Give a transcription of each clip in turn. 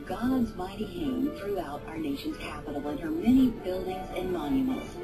God's mighty hand throughout our nation's capital and her many buildings and monuments.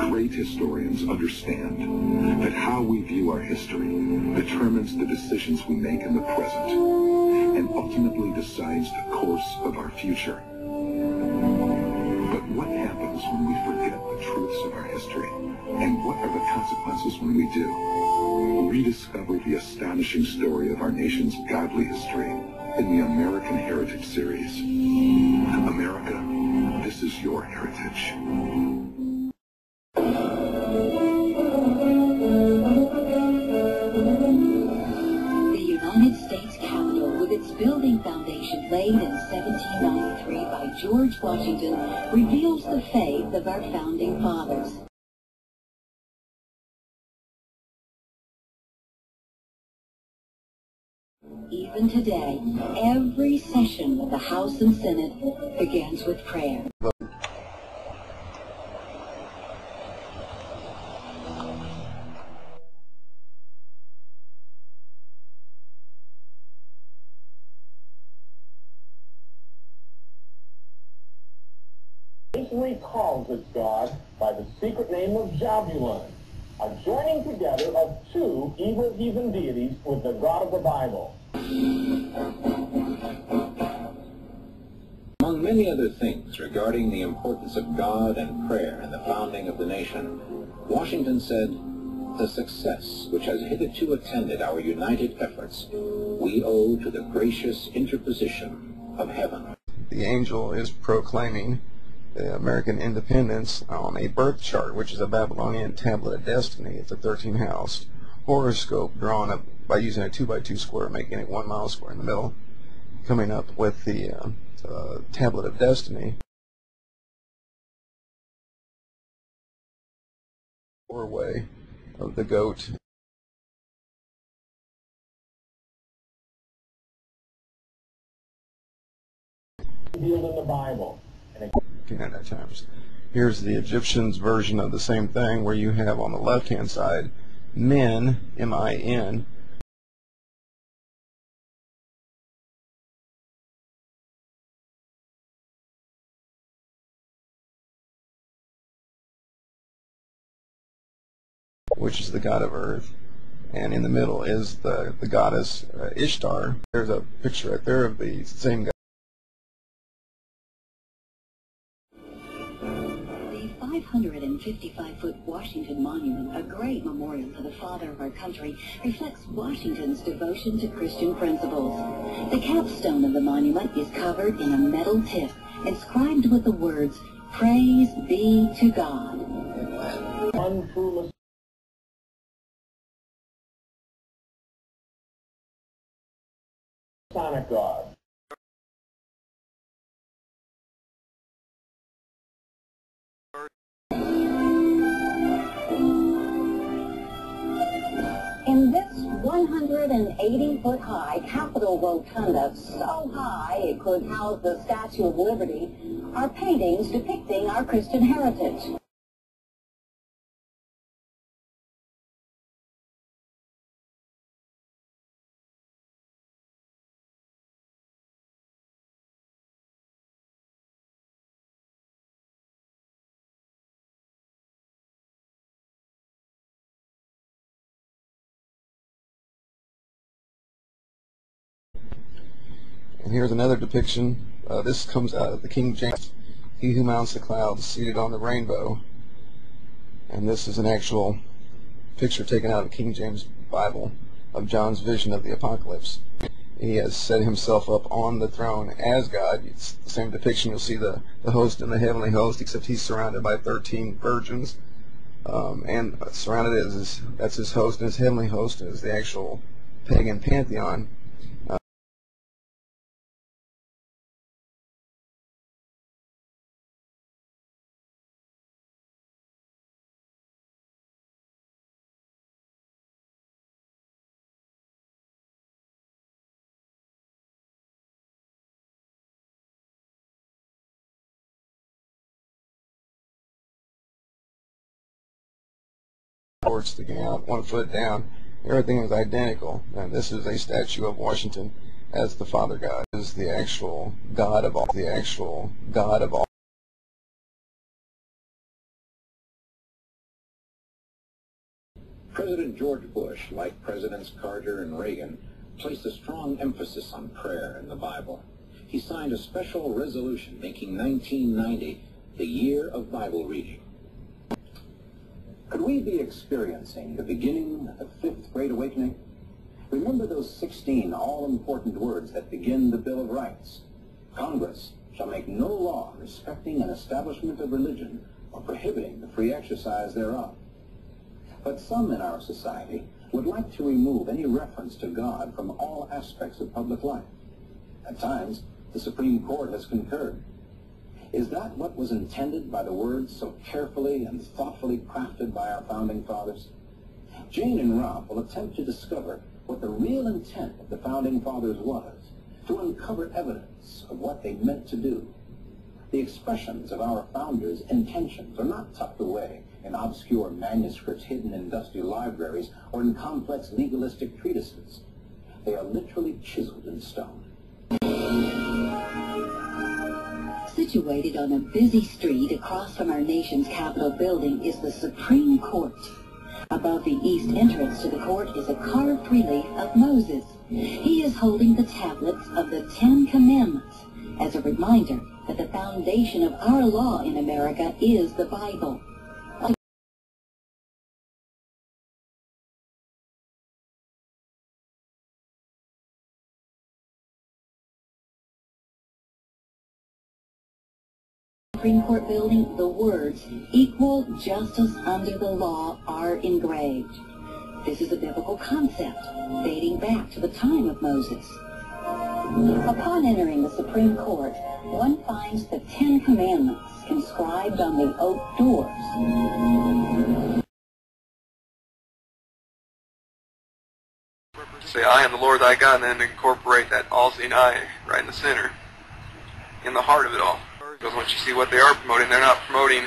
Great historians understand that how we view our history determines the decisions we make in the present and ultimately decides the course of our future. But what happens when we forget the truths of our history? And what are the consequences when we do? Rediscover the astonishing story of our nation's godly history in the American Heritage series. America, this is your heritage. Building foundation laid in 1793 by George Washington reveals the faith of our founding fathers. Even today, every session of the House and Senate begins with prayer. Calls its God by the secret name of Jabulon, a joining together of two evil heathen deities with the God of the Bible. Among many other things regarding the importance of God and prayer in the founding of the nation, Washington said, "The success which has hitherto attended our united efforts we owe to the gracious interposition of heaven." The angel is proclaiming the American independence on a birth chart, which is a Babylonian tablet of destiny. It's a 13-house horoscope drawn up by using a 2x2 square, making it 1 mile square in the middle, coming up with the tablet of destiny. Doorway of the goat. Revealed in the Bible. At times. Here's the Egyptians' version of the same thing, where you have on the left-hand side men, M-I-N, which is the god of earth, and in the middle is the goddess Ishtar. There's a picture right there of the same god. 555-foot Washington Monument, a great memorial to the father of our country, reflects Washington's devotion to Christian principles. The capstone of the monument is covered in a metal tip, inscribed with the words, "Praise be to God." One true Masonic God. In this 180-foot-high Capitol Rotunda, so high it could house the Statue of Liberty, are paintings depicting our Christian heritage. And here's another depiction. This comes out of the King James. He who mounts the clouds, seated on the rainbow. And this is an actual picture taken out of the King James Bible of John's vision of the apocalypse. He has set himself up on the throne as God. It's the same depiction. You'll see the host and the heavenly host, except he's surrounded by 13 virgins. and surrounded it is that's his host, and his heavenly host is the actual pagan pantheon. Cord sticking out, 1 foot down. Everything is identical. And this is a statue of Washington as the Father God. This is the actual God of all. The actual God of all. President George Bush, like Presidents Carter and Reagan, placed a strong emphasis on prayer in the Bible. He signed a special resolution making 1990 the year of Bible reading. Could we be experiencing the beginning of the fifth Great Awakening? Remember those 16 all-important words that begin the Bill of Rights. Congress shall make no law respecting an establishment of religion or prohibiting the free exercise thereof. But some in our society would like to remove any reference to God from all aspects of public life. At times, the Supreme Court has concurred. Is that what was intended by the words so carefully and thoughtfully crafted by our founding fathers? Jane and Ralph will attempt to discover what the real intent of the founding fathers was, to uncover evidence of what they meant to do. The expressions of our founders' intentions are not tucked away in obscure manuscripts hidden in dusty libraries or in complex legalistic treatises. They are literally chiseled in stone. Situated on a busy street across from our nation's Capitol building is the Supreme Court. Above the east entrance to the court is a carved relief of Moses. He is holding the tablets of the 10 Commandments as a reminder that the foundation of our law in America is the Bible. Supreme Court building, the words, "Equal justice under the law," are engraved. This is a biblical concept dating back to the time of Moses. Upon entering the Supreme Court, one finds the 10 Commandments inscribed on the oak doors. Say, "I am the Lord thy God," and then incorporate that all-seeing eye right in the center, in the heart of it all. Because once you see what they are promoting, they're not promoting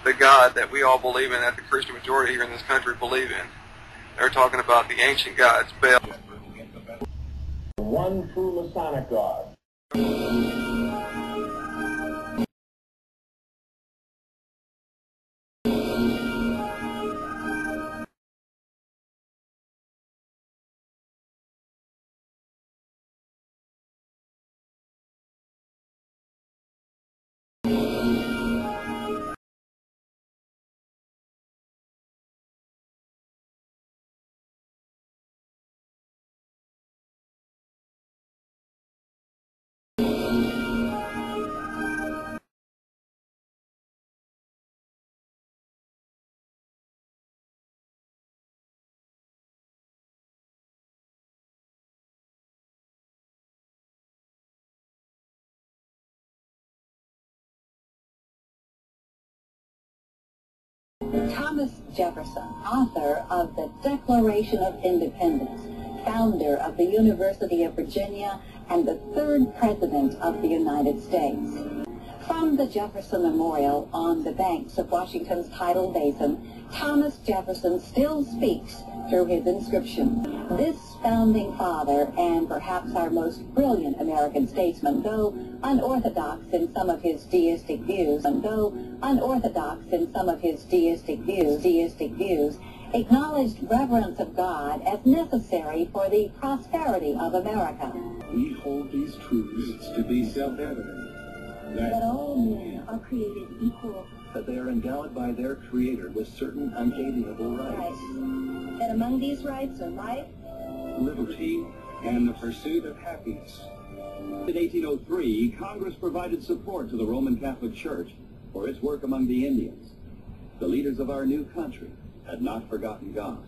the God that we all believe in, that the Christian majority here in this country believe in. They're talking about the ancient gods, Baal. One true Masonic God. Thomas Jefferson, author of the Declaration of Independence, founder of the University of Virginia, and the 3rd President of the United States. From the Jefferson Memorial on the banks of Washington's tidal basin, Thomas Jefferson still speaks through his inscription. This founding father, and perhaps our most brilliant American statesman, though unorthodox in some of his deistic views, acknowledged reverence of God as necessary for the prosperity of America. We hold these truths to be self-evident. That all men are created equal. That they are endowed by their Creator with certain unalienable rights. That among these rights are life, Liberty, and the pursuit of happiness. In 1803, Congress provided support to the Roman Catholic Church for its work among the Indians. The leaders of our new country had not forgotten God.